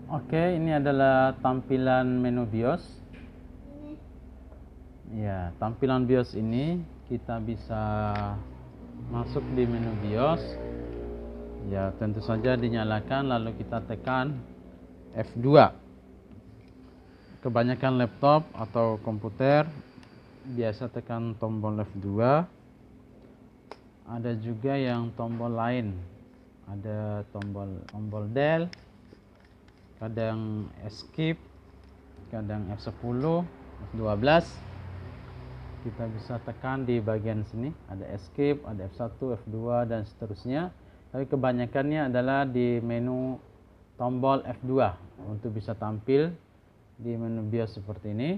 Oke, ini adalah tampilan menu BIOS. Ya, tampilan BIOS ini kita bisa masuk di menu BIOS. Ya, tentu saja dinyalakan lalu kita tekan F2. Kebanyakan laptop atau komputer biasa tekan tombol F2. Ada juga yang tombol lain. Ada tombol del, kadang escape, kadang F10, F12. Kita bisa tekan di bagian sini, ada escape, ada F1, F2 dan seterusnya. Tapi kebanyakannya adalah di menu tombol F2 untuk bisa tampil di menu BIOS seperti ini.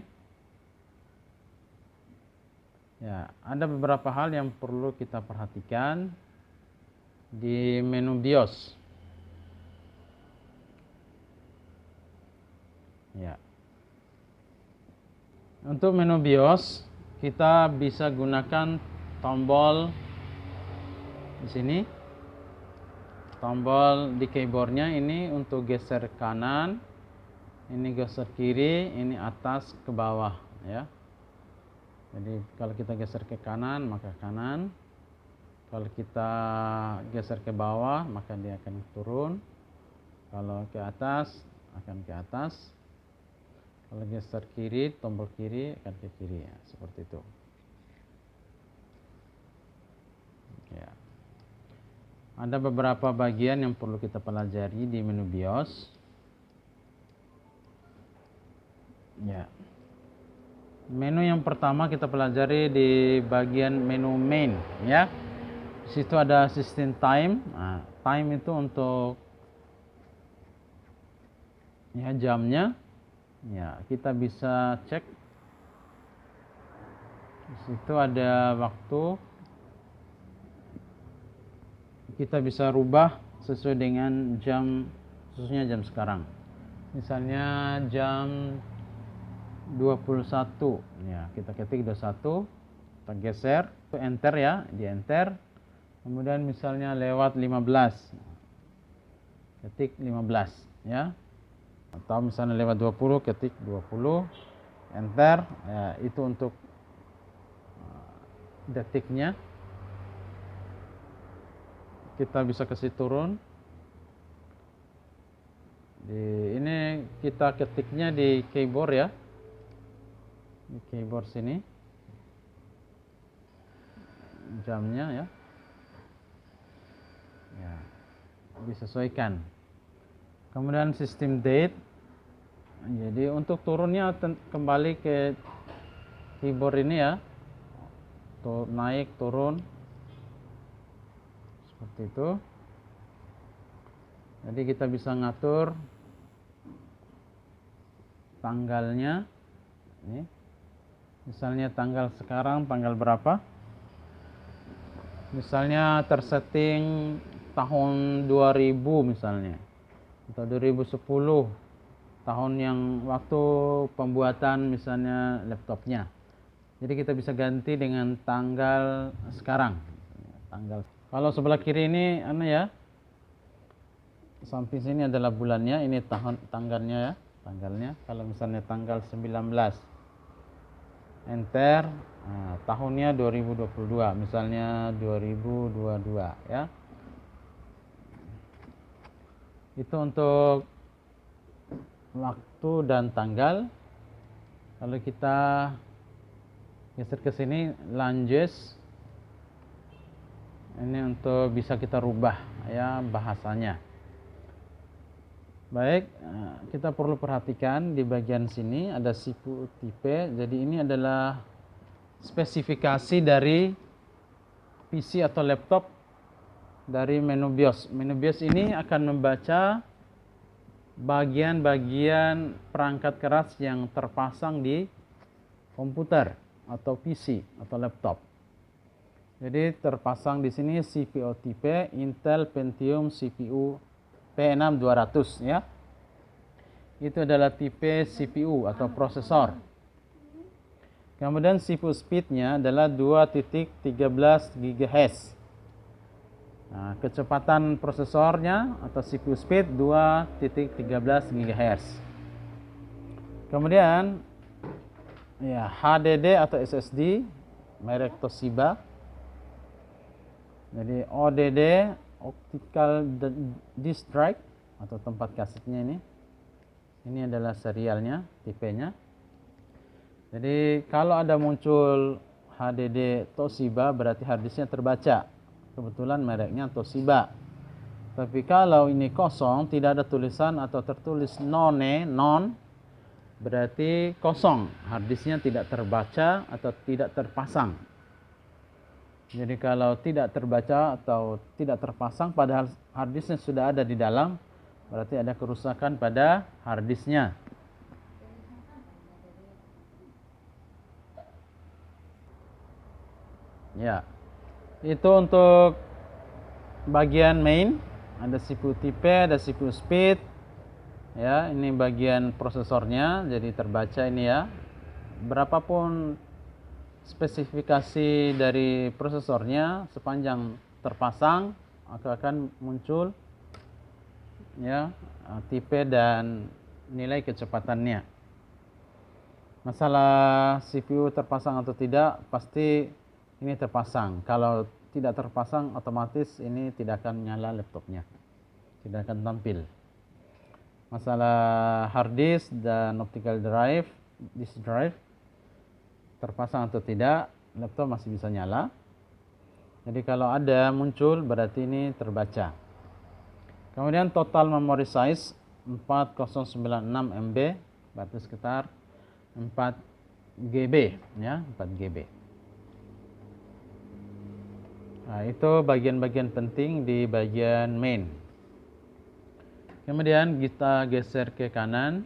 Ya, ada beberapa hal yang perlu kita perhatikan di menu BIOS. Ya. Untuk menu BIOS kita bisa gunakan tombol di sini. Tombol di keyboardnya ini untuk geser kanan, ini geser kiri, ini atas ke bawah ya. Jadi kalau kita geser ke kanan maka kanan, kalau kita geser ke bawah maka dia akan turun, kalau ke atas akan ke atas, kalau geser kiri tombol kiri akan ke kiri ya, seperti itu ya. Ada beberapa bagian yang perlu kita pelajari di menu BIOS ya. Menu yang pertama kita pelajari di bagian menu main ya. Di situ ada system time. Nah, time itu untuk ya jamnya. Ya, kita bisa cek. Di situ ada waktu. Kita bisa rubah sesuai dengan jam, khususnya jam sekarang. Misalnya jam 21 ya, kita ketik 21, kita geser, enter ya, di enter. Kemudian misalnya lewat 15, ketik 15 ya, atau misalnya lewat 20, ketik 20, enter ya. Itu untuk detiknya. Kita bisa kasih turun ini, kita ketiknya di keyboard ya, di keyboard sini jamnya ya, ya disesuaikan. Kemudian system date. Jadi untuk turunnya kembali ke keyboard ini ya, naik turun seperti itu. Jadi kita bisa ngatur tanggalnya ini. Misalnya tanggal sekarang tanggal berapa, misalnya tersetting tahun 2000 misalnya, atau 2010, tahun yang waktu pembuatan misalnya laptopnya. Jadi kita bisa ganti dengan tanggal sekarang, tanggal. Kalau sebelah kiri ini ya, samping sini adalah bulannya, ini tanggalnya ya, tanggalnya. Kalau misalnya tanggal 19, enter, nah, tahunnya 2022, misalnya 2022 ya. Itu untuk waktu dan tanggal. Kalau kita geser ke sini, language, ini untuk bisa kita rubah ya bahasanya. Baik, kita perlu perhatikan di bagian sini ada CPU tipe. Jadi ini adalah spesifikasi dari PC atau laptop dari menu BIOS. Menu BIOS ini akan membaca bagian-bagian perangkat keras yang terpasang di komputer atau PC atau laptop. Jadi terpasang di sini CPU tipe Intel Pentium CPU P6200 ya. Itu adalah tipe CPU atau prosesor. Kemudian CPU speednya adalah 2.13 GHz. Nah, kecepatan prosesornya atau CPU speed 2.13 GHz. Kemudian ya, HDD atau SSD merek Toshiba. Jadi ODD, Optical Disk Drive atau tempat kasetnya ini. Ini adalah serialnya, tipenya. Jadi kalau ada muncul HDD Toshiba berarti harddisknya terbaca. Kebetulan mereknya Toshiba. Tapi kalau ini kosong, tidak ada tulisan atau tertulis non, berarti kosong. Harddisknya tidak terbaca atau tidak terpasang. Jadi kalau tidak terbaca atau tidak terpasang padahal harddisknya sudah ada di dalam, berarti ada kerusakan pada harddisknya. Ya, itu untuk bagian main. Ada CPU tipe, ada CPU speed. Ya, ini bagian prosesornya, jadi terbaca ini ya. Berapapun spesifikasi dari prosesornya, sepanjang terpasang akan muncul ya tipe dan nilai kecepatannya. Masalah CPU terpasang atau tidak, pasti ini terpasang. Kalau tidak terpasang, otomatis ini tidak akan nyala laptopnya, tidak akan tampil. Masalah hard disk dan optical drive, disk drive terpasang atau tidak, laptop masih bisa nyala. Jadi kalau ada muncul berarti ini terbaca. Kemudian total memory size 4096 MB, berarti sekitar 4 GB ya, 4 GB. Nah, itu bagian-bagian penting di bagian main. Kemudian kita geser ke kanan,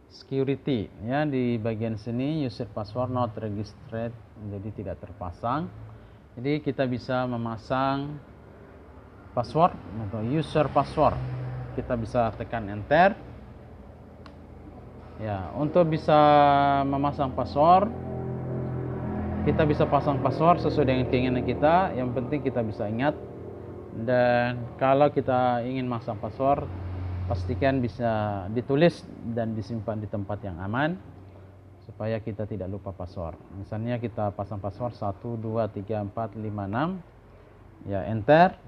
security ya, di bagian sini user password not registered, jadi tidak terpasang. Jadi kita bisa memasang password atau user password. Kita bisa tekan enter. Ya, untuk bisa memasang password, kita bisa pasang password sesuai dengan keinginan kita. Yang penting kita bisa ingat. Dan kalau kita ingin masang password, pastikan bisa ditulis dan disimpan di tempat yang aman supaya kita tidak lupa password. Misalnya kita pasang password 1 2 3 4 5 6. Ya, enter.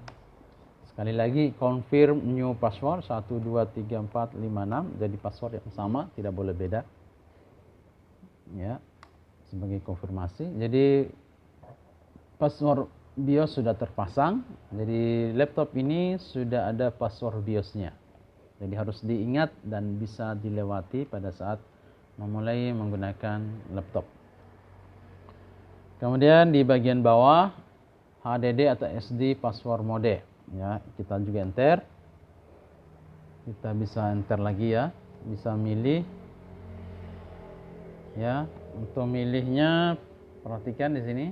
Sekali lagi confirm new password 1 2 3 4 5 6, jadi password yang sama, tidak boleh beda. Ya, sebagai konfirmasi. Jadi password BIOS sudah terpasang. Jadi laptop ini sudah ada password BIOSnya. Jadi harus diingat dan bisa dilewati pada saat memulai menggunakan laptop. Kemudian di bagian bawah HDD atau SD password mode. Ya, kita juga enter. Kita bisa enter lagi ya. Bisa milih. Ya, untuk milihnya perhatikan di sini.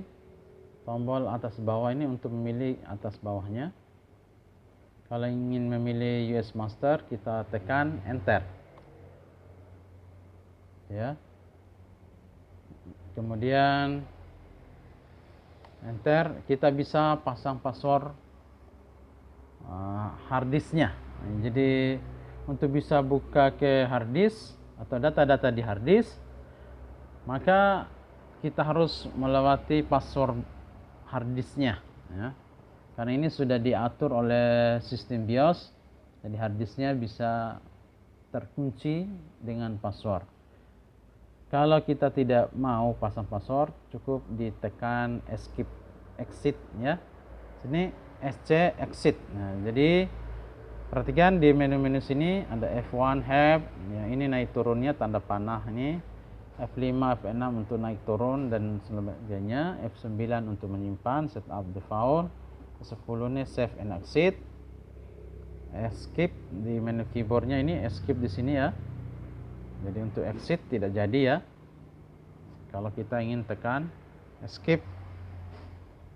Tombol atas bawah ini untuk memilih atas bawahnya. Kalau ingin memilih US Master, kita tekan enter. Ya. Kemudian enter, kita bisa pasang password harddisknya. Jadi untuk bisa buka ke harddisk atau data-data di harddisk, maka kita harus melewati password harddisknya ya. Karena ini sudah diatur oleh sistem BIOS, jadi harddisknya bisa terkunci dengan password. Kalau kita tidak mau pasang password, cukup ditekan escape exit ya. Sini SC exit. Nah, jadi perhatikan di menu-menu sini ada F1 help ya, ini naik turunnya tanda panah ini. F5, F6 untuk naik turun dan sebagainya. F9 untuk menyimpan, setup default. F10 ini save and exit. Escape di menu keyboardnya ini escape di sini ya. Jadi untuk exit tidak jadi ya. Kalau kita ingin tekan escape,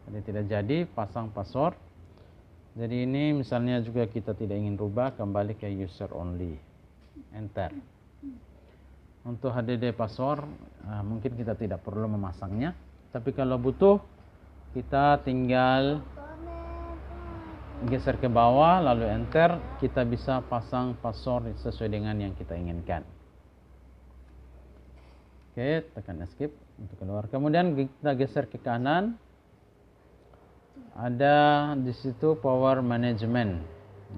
jadi tidak jadi pasang password. Jadi ini misalnya juga kita tidak ingin rubah, kembali ke user only. Enter. Untuk HDD password mungkin kita tidak perlu memasangnya, tapi kalau butuh kita tinggal geser ke bawah lalu enter, kita bisa pasang password sesuai dengan yang kita inginkan. Oke, tekan escape untuk keluar. Kemudian kita geser ke kanan, ada di situ power management.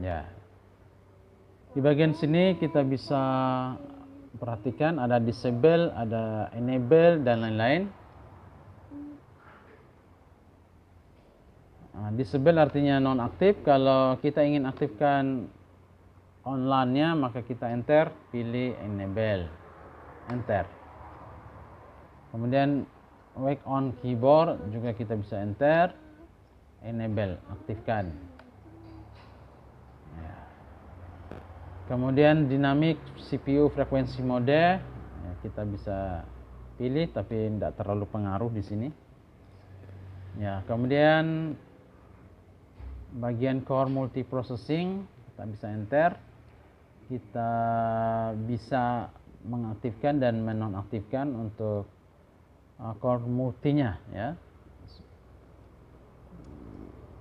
Ya, di bagian sini kita bisa perhatikan ada disable, ada enable dan lain-lain. Disable artinya nonaktif. Kalau kita ingin aktifkan online-nya, maka kita enter, pilih enable, enter. Kemudian wake on keyboard juga kita bisa enter, enable, aktifkan. Ya. Kemudian dynamic CPU frekuensi mode, ya, kita bisa pilih tapi tidak terlalu pengaruh di sini. Ya, kemudian bagian core multiprocessing kita bisa enter, kita bisa mengaktifkan dan menonaktifkan untuk core multinya, ya.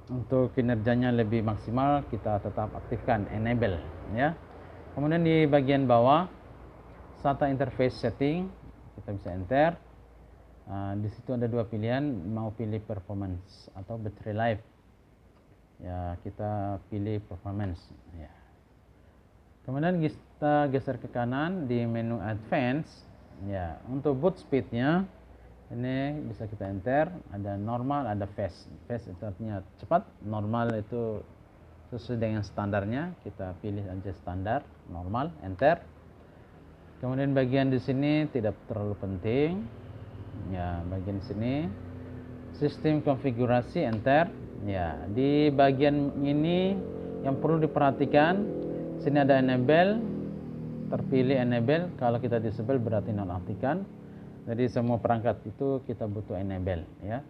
Untuk kinerjanya lebih maksimal kita tetap aktifkan enable, ya. Kemudian di bagian bawah SATA interface setting kita bisa enter. Di situ ada dua pilihan, mau pilih performance atau battery life. Ya, kita pilih performance, ya. Kemudian kita geser ke kanan di menu advance, ya. Untuk boot speednya ini bisa kita enter, ada normal, ada fast. Fast itu artinya cepat, normal itu sesuai dengan standarnya, kita pilih aja standar, normal, enter. Kemudian bagian di sini tidak terlalu penting, ya. Bagian sini sistem konfigurasi, enter, ya. Di bagian ini yang perlu diperhatikan, sini ada enable, terpilih enable. Kalau kita disable berarti nonaktifkan. Jadi semua perangkat itu kita butuh enable, ya.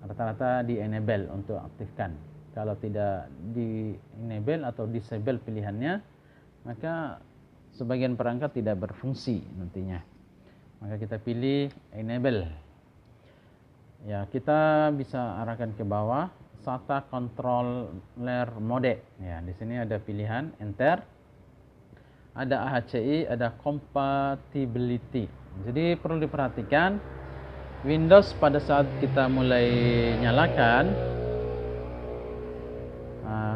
Rata-rata di enable untuk aktifkan. Kalau tidak di enable atau disable pilihannya, maka sebagian perangkat tidak berfungsi nantinya. Maka kita pilih enable. Ya, kita bisa arahkan ke bawah SATA controller mode. Ya, di sini ada pilihan enter. Ada AHCI, ada compatibility. Jadi perlu diperhatikan, Windows pada saat kita mulai nyalakan,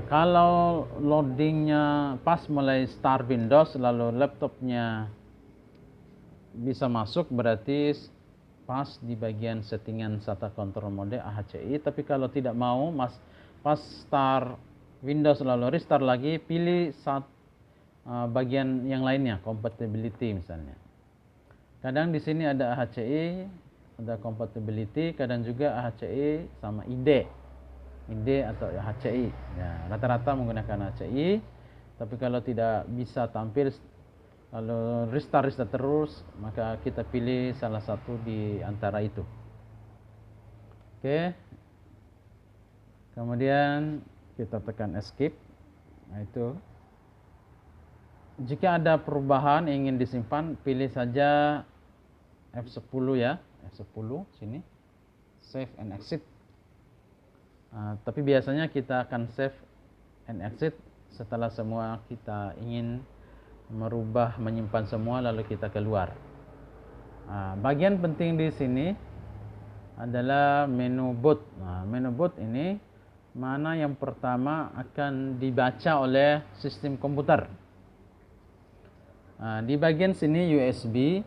kalau loadingnya pas mulai start Windows lalu laptopnya bisa masuk, berarti pas di bagian settingan SATA control mode AHCI. Tapi kalau tidak mau, pas start Windows lalu restart lagi, pilih bagian yang lainnya, compatibility misalnya. Kadang di sini ada AHCI, ada compatibility, kadang juga AHCI sama ID atau AHCI. Ya, rata-rata menggunakan AHCI. Tapi kalau tidak bisa tampil lalu restart terus, maka kita pilih salah satu di antara itu. Oke. Kemudian kita tekan escape. Nah, itu. Jika ada perubahan ingin disimpan, pilih saja F10, ya. F10 sini. Save and exit. Tapi biasanya kita akan save and exit setelah semua kita ingin merubah, menyimpan semua lalu kita keluar. Bagian penting di sini adalah menu boot. Menu boot ini mana yang pertama akan dibaca oleh sistem komputer. Di bagian sini USB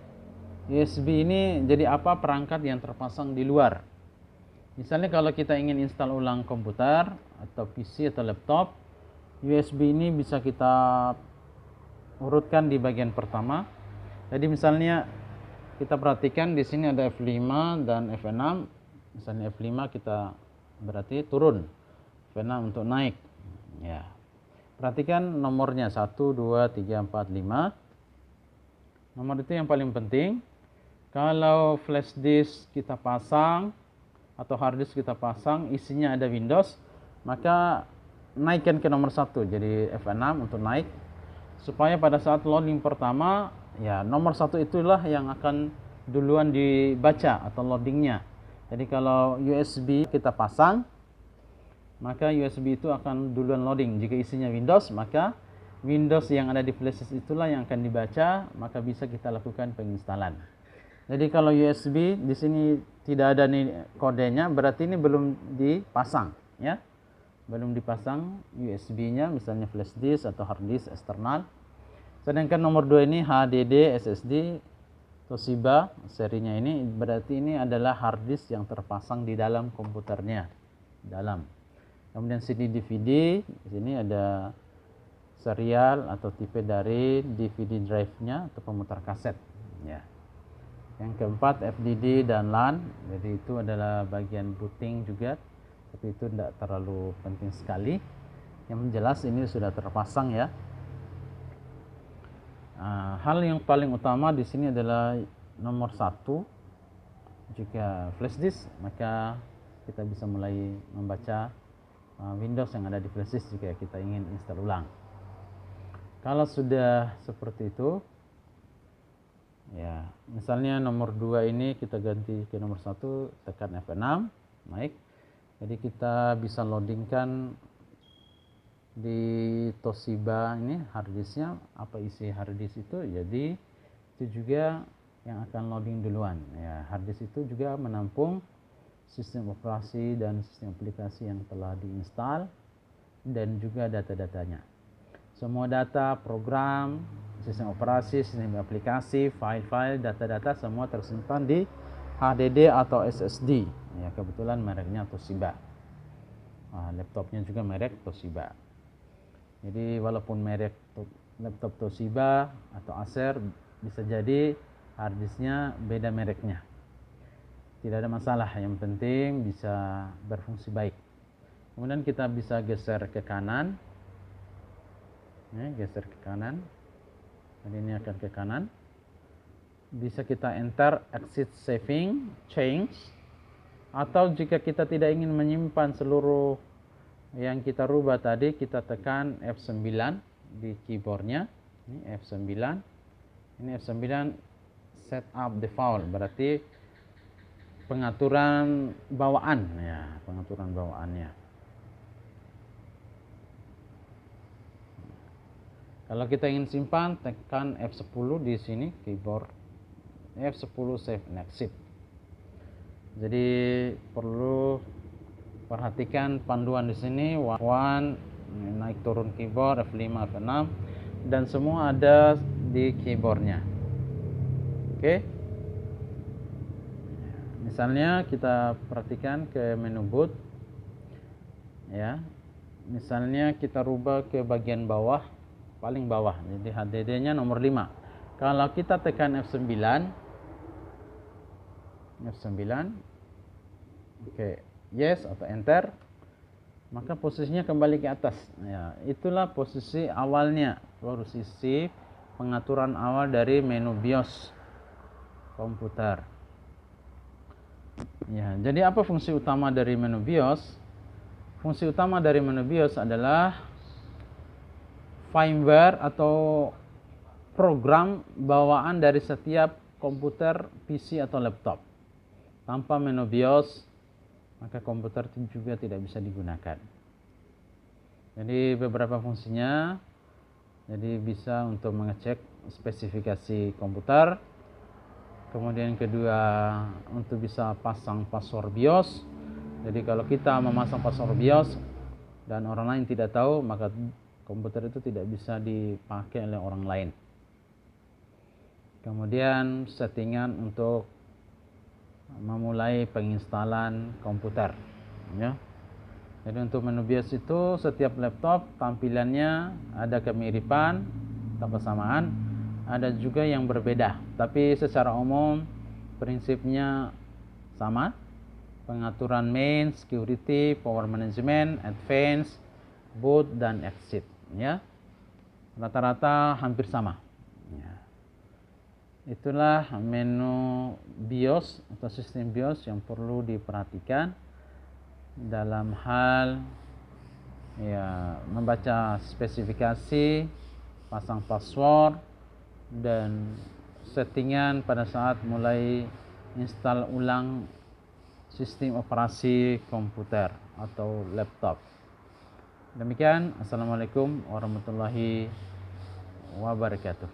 ini jadi apa? Perangkat yang terpasang di luar. Misalnya kalau kita ingin install ulang komputer atau PC atau laptop, USB ini bisa kita urutkan di bagian pertama. Jadi misalnya kita perhatikan di sini ada F5 dan F6. Misalnya F5 kita berarti turun, F6 untuk naik. Ya. Perhatikan nomornya 1, 2, 3, 4, 5. Nomor itu yang paling penting. Kalau flash disk kita pasang atau hard disk kita pasang, isinya ada Windows, maka naikkan ke nomor 1, jadi F6 untuk naik, supaya pada saat loading pertama, ya nomor 1 itulah yang akan duluan dibaca atau loadingnya. Jadi kalau USB kita pasang, maka USB itu akan duluan loading. Jika isinya Windows, maka Windows yang ada di flash disk itulah yang akan dibaca, maka bisa kita lakukan penginstalan. Jadi kalau USB di sini tidak ada nih kodenya, berarti ini belum dipasang, ya. Belum dipasang USB-nya, misalnya flash disk atau hard disk eksternal. Sedangkan nomor 2 ini HDD SSD Toshiba serinya ini, berarti ini adalah hard disk yang terpasang di dalam komputernya. Dalam. Kemudian CD DVD, di sini ada serial atau tipe dari DVD drive-nya atau pemutar kaset, ya. Yang keempat FDD dan LAN, jadi itu adalah bagian booting juga, tapi itu tidak terlalu penting sekali. Yang jelas ini sudah terpasang, ya. Hal yang paling utama di sini adalah nomor 1, jika flash disk maka kita bisa mulai membaca Windows yang ada di flash disk jika kita ingin install ulang. Kalau sudah seperti itu, ya, misalnya nomor 2 ini kita ganti ke nomor 1, tekan F6, naik. Jadi kita bisa loadingkan di Toshiba ini harddisknya, apa isi harddisk itu, jadi itu juga yang akan loading duluan, ya. Harddisk itu juga menampung sistem operasi dan sistem aplikasi yang telah diinstal dan juga data-datanya. Semua data, program, sistem operasi, sistem aplikasi, file-file, data-data semua tersimpan di HDD atau SSD. Ya, kebetulan mereknya Toshiba. Laptopnya juga merek Toshiba. Jadi walaupun merek laptop Toshiba atau Acer, bisa jadi harddisknya beda mereknya. Tidak ada masalah, yang penting bisa berfungsi baik. Kemudian kita bisa geser ke kanan. Ya, geser ke kanan. Jadi ini akan ke kanan. Bisa kita enter exit saving, change. Atau jika kita tidak ingin menyimpan seluruh yang kita rubah tadi, kita tekan F9 di keyboardnya. Ini F9. Ini F9 setup default, berarti pengaturan bawaan, ya, pengaturan bawaannya. Kalau kita ingin simpan, tekan F10 di sini keyboard. F10 save and exit. Jadi perlu perhatikan panduan di sini, one, naik turun keyboard, F5, F6, dan semua ada di keyboardnya. Oke. Misalnya kita perhatikan ke menu boot, ya. Misalnya kita rubah ke bagian bawah, paling bawah, jadi HDD-nya nomor 5. Kalau kita tekan F9, oke, yes atau enter, maka posisinya kembali ke atas. Ya, itulah posisi awalnya, posisi pengaturan awal dari menu BIOS komputer. Ya, jadi apa fungsi utama dari menu BIOS? Fungsi utama dari menu BIOS adalah firmware atau program bawaan dari setiap komputer, PC atau laptop. Tanpa menu BIOS, maka komputer itu juga tidak bisa digunakan. Jadi beberapa fungsinya, jadi bisa untuk mengecek spesifikasi komputer. Kemudian kedua, untuk bisa pasang password BIOS. Jadi kalau kita memasang password BIOS dan orang lain tidak tahu, maka komputer itu tidak bisa dipakai oleh orang lain. Kemudian settingan untuk memulai penginstalan komputer, ya. Jadi untuk menu BIOS itu setiap laptop tampilannya ada kemiripan atau kesamaan, ada juga yang berbeda, tapi secara umum prinsipnya sama. Pengaturan main, security, power management, advance, boot dan exit, ya. Rata-rata hampir sama, ya. Itulah menu BIOS atau sistem BIOS yang perlu diperhatikan dalam hal, ya, membaca spesifikasi, pasang password, dan settingan pada saat mulai install ulang sistem operasi komputer. atau laptop. Demikian, assalamualaikum warahmatullahi wabarakatuh.